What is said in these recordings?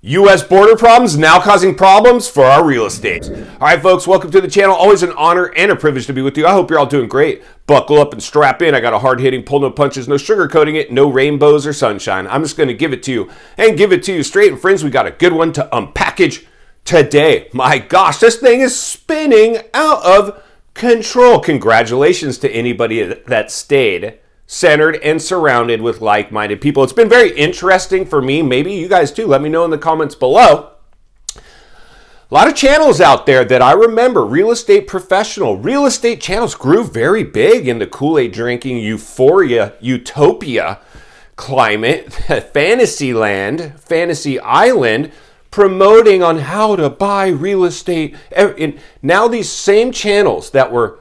U.S. border problems now causing problems for our real estate. All right, folks, welcome to the channel. Always an honor and a privilege to be with you. I hope you're all doing great. Buckle up and strap in. I got a hard-hitting, pull no punches, no sugarcoating it, no rainbows or sunshine. I'm just going to give it to you and give it to you straight. And friends, we got a good one to unpackage today. My gosh, this thing is spinning out of control. Congratulations to anybody that stayed centered and surrounded with like-minded people. It's been very interesting for me. Maybe you guys too. Let me know in the comments below. A lot of channels out there that I remember, real estate professional, real estate channels grew very big in the Kool-Aid drinking euphoria, utopia climate, fantasy land, fantasy island, promoting on how to buy real estate. And now these same channels that were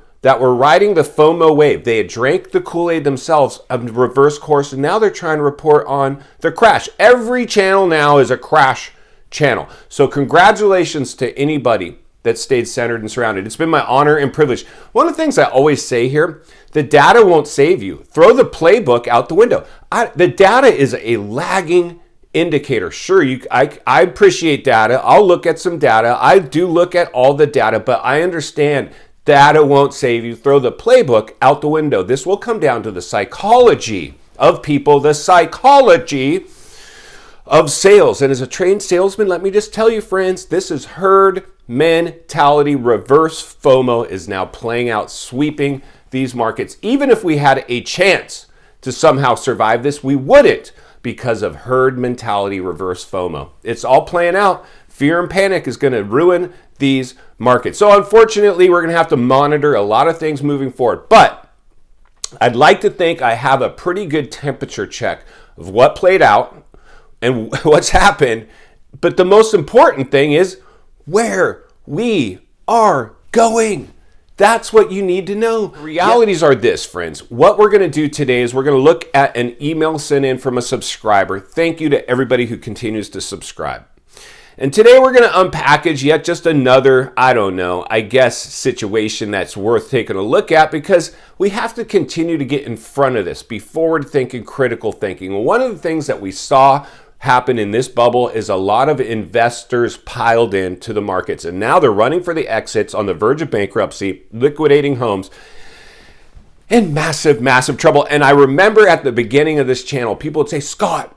riding the FOMO wave, they had drank the Kool-Aid themselves of reverse course, and now they're trying to report on the crash. Every channel now is a crash channel. So congratulations to anybody that stayed centered and surrounded. It's been my honor and privilege. One of the things I always say here, the data won't save you. Throw the playbook out the window. The data is a lagging indicator. Sure, I appreciate data. I'll look at some data. I do look at all the data, but I understand data won't save you. Throw the playbook out the window. This will come down to the psychology of people, the psychology of sales. And as a trained salesman, let me just tell you, friends, this is herd mentality. Reverse FOMO is now playing out, sweeping these markets. Even if we had a chance to somehow survive this, we wouldn't because of herd mentality, reverse FOMO. It's all playing out. Fear and panic is going to ruin these markets. So unfortunately, we're going to have to monitor a lot of things moving forward. But I'd like to think I have a pretty good temperature check of what played out and what's happened. But the most important thing is where we are going. That's what you need to know. The realities are this, friends. What we're going to do today is we're going to look at an email sent in from a subscriber. Thank you to everybody who continues to subscribe. And today we're going to unpackage yet just another, I guess, situation that's worth taking a look at, because we have to continue to get in front of this, be forward thinking, critical thinking. One of the things that we saw happen in this bubble is a lot of investors piled into the markets, and now they're running for the exits, on the verge of bankruptcy, liquidating homes, in massive, massive trouble. And I remember at the beginning of this channel, people would say, Scott,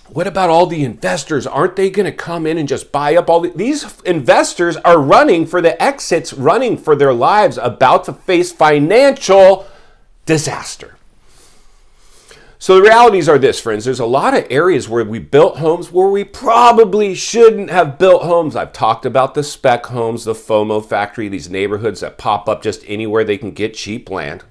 what about all the investors? Aren't they going to come in and just buy up all these investors are running for the exits, running for their lives, about to face financial disaster. So the realities are this, friends. There's a lot of areas where we built homes where we probably shouldn't have built homes. I've talked about the spec homes, the FOMO factory, these neighborhoods that pop up just anywhere they can get cheap land.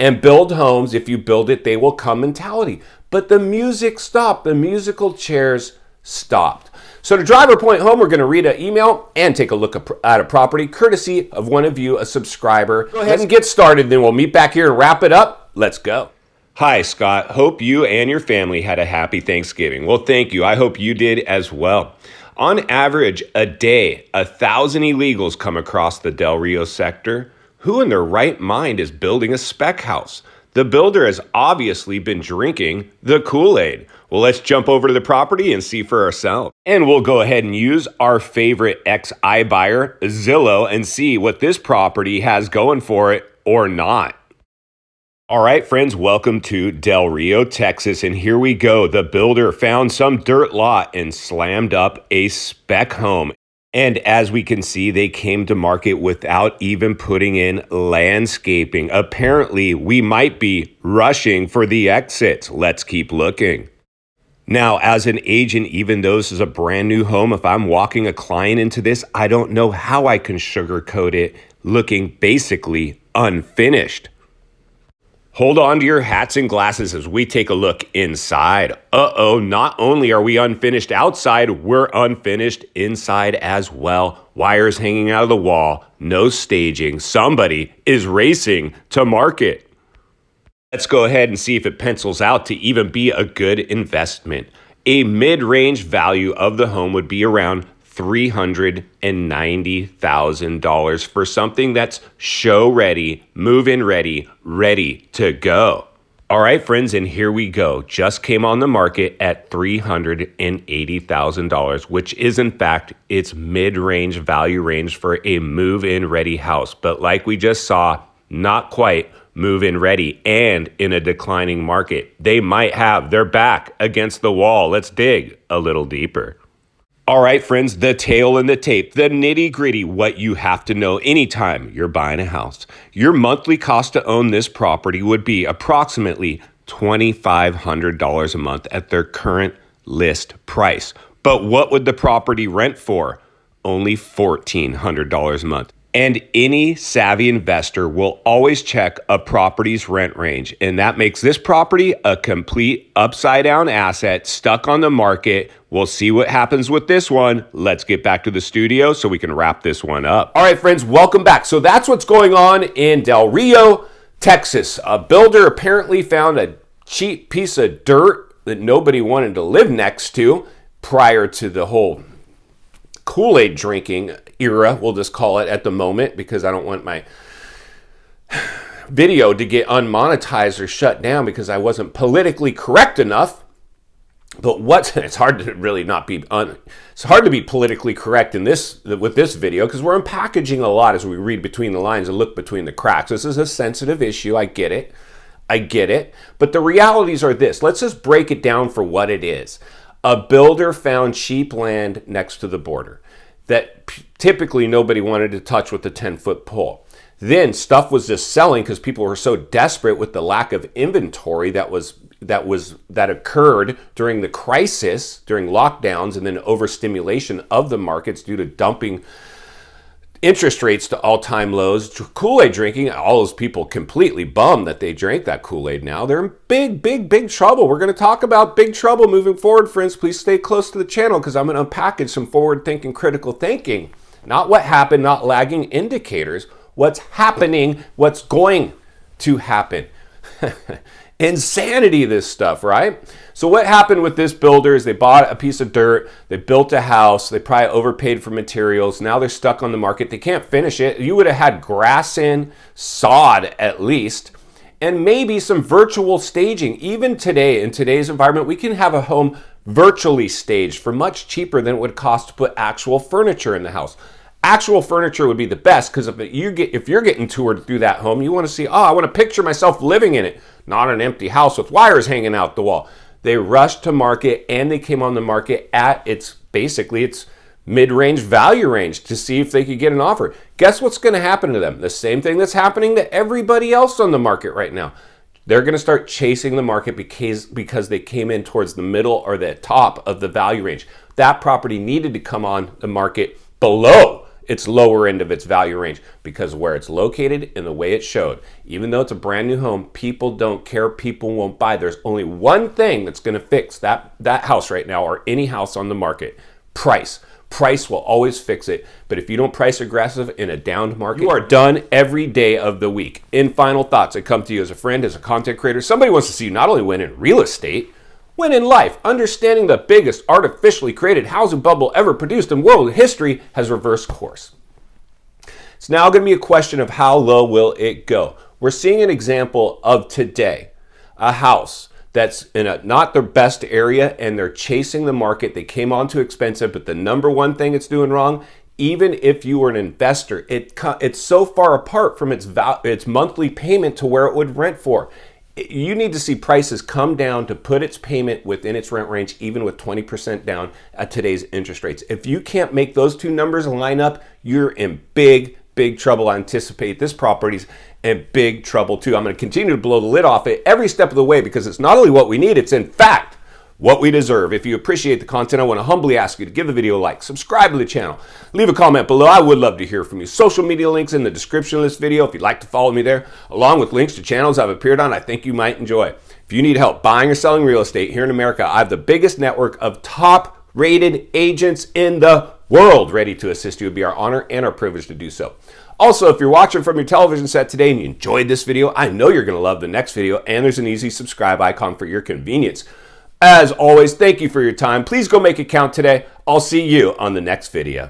And build homes, if you build it, they will come mentality. But the music stopped. The musical chairs stopped. So to drive our point home, we're going to read an email and take a look at a property, courtesy of one of you, a subscriber. Go ahead and get started, then we'll meet back here and wrap it up. Let's go. Hi, Scott. Hope you and your family had a happy Thanksgiving. Well, thank you. I hope you did as well. On average, a day, 1,000 illegals come across the Del Rio sector. Who in their right mind is building a spec house? The builder has obviously been drinking the Kool-Aid. Well, let's jump over to the property and see for ourselves. And we'll go ahead and use our favorite iBuyer, Zillow, and see what this property has going for it or not. All right, friends, welcome to Del Rio, Texas. And here we go. The builder found some dirt lot and slammed up a spec home. And as we can see, they came to market without even putting in landscaping. Apparently, we might be rushing for the exits. Let's keep looking. Now, as an agent, even though this is a brand new home, if I'm walking a client into this, I don't know how I can sugarcoat it looking basically unfinished. Hold on to your hats and glasses as we take a look inside. Not only are we unfinished outside, we're unfinished inside as well. Wires hanging out of the wall, no staging. Somebody is racing to market. Let's go ahead and see if it pencils out to even be a good investment. A mid-range value of the home would be around $390,000 for something that's show ready, move in ready, ready to go. All right, friends, and here we go. Just came on the market at $380,000, which is in fact its mid-range value range for a move-in ready house. But like we just saw, not quite move-in ready and in a declining market. They might have their back against the wall. Let's dig a little deeper. All right, friends, the tail and the tape, the nitty gritty, what you have to know anytime you're buying a house. Your monthly cost to own this property would be approximately $2,500 a month at their current list price. But what would the property rent for? Only $1,400 a month. And any savvy investor will always check a property's rent range. And that makes this property a complete upside down asset stuck on the market. We'll see what happens with this one. Let's get back to the studio so we can wrap this one up. All right, friends, welcome back. So that's what's going on in Del Rio, Texas. A builder apparently found a cheap piece of dirt that nobody wanted to live next to prior to the whole Kool-Aid drinking era, we'll just call it at the moment, because I don't want my video to get unmonetized or shut down because I wasn't politically correct enough. But it's hard to really not be it's hard to be politically correct in this with this video because we're unpackaging a lot as we read between the lines and look between the cracks. This is a sensitive issue. I get it. But the realities are this. Let's just break it down for what it is. A builder found cheap land next to the border that typically nobody wanted to touch with a 10-foot pole. Then stuff was just selling because people were so desperate with the lack of inventory that occurred during the crisis, during lockdowns, and then overstimulation of the markets due to dumping interest rates to all-time lows, Kool-Aid drinking. All those people completely bummed that they drank that Kool-Aid now. They're in big trouble. We're going to talk about big trouble moving forward, friends. Please stay close to the channel because I'm going to unpackage some forward-thinking, critical thinking. Not what happened, not lagging indicators. What's happening, what's going to happen. Insanity, this stuff, right? So what happened with this builder is they bought a piece of dirt, they built a house, they probably overpaid for materials, now they're stuck on the market, they can't finish it. You would have had grass in, sod at least, and maybe some virtual staging. Even today, in today's environment, we can have a home virtually staged for much cheaper than it would cost to put actual furniture in the house. Actual furniture would be the best because if you're getting toured through that home, you want to see, I want to picture myself living in it, not an empty house with wires hanging out the wall. They rushed to market and they came on the market at its mid-range value range to see if they could get an offer. Guess what's going to happen to them? The same thing that's happening to everybody else on the market right now. They're going to start chasing the market because they came in towards the middle or the top of the value range. That property needed to come on the market below its lower end of its value range because of where it's located and the way it showed. Even though it's a brand new home, people don't care, people won't buy. There's only one thing that's going to fix that house right now or any house on the market: price. Price will always fix it, but if you don't price aggressive in a downed market, you are done every day of the week. In final thoughts, I come to you as a friend, as a content creator. Somebody wants to see you not only win in real estate, win in life. Understanding the biggest artificially created housing bubble ever produced in world history has reversed course. It's now going to be a question of how low will it go. We're seeing an example of today, a house that's in not the best area and they're chasing the market. They came on too expensive, but the number one thing it's doing wrong, even if you were an investor, it's so far apart from its monthly payment to where it would rent for. You need to see prices come down to put its payment within its rent range, even with 20% down at today's interest rates. If you can't make those two numbers line up, you're in big trouble. I anticipate this property's in big trouble too. I'm going to continue to blow the lid off it every step of the way because it's not only what we need, it's in fact what we deserve. If you appreciate the content, I want to humbly ask you to give the video a like, subscribe to the channel, leave a comment below. I would love to hear from you. Social media links in the description of this video if you'd like to follow me there, along with links to channels I've appeared on I think you might enjoy. If you need help buying or selling real estate here in America, I have the biggest network of top-rated agents in the world ready to assist you. It would be our honor and our privilege to do so. Also, if you're watching from your television set today and you enjoyed this video, I know you're going to love the next video, and there's an easy subscribe icon for your convenience. As always, thank you for your time. Please go make it count today. I'll see you on the next video.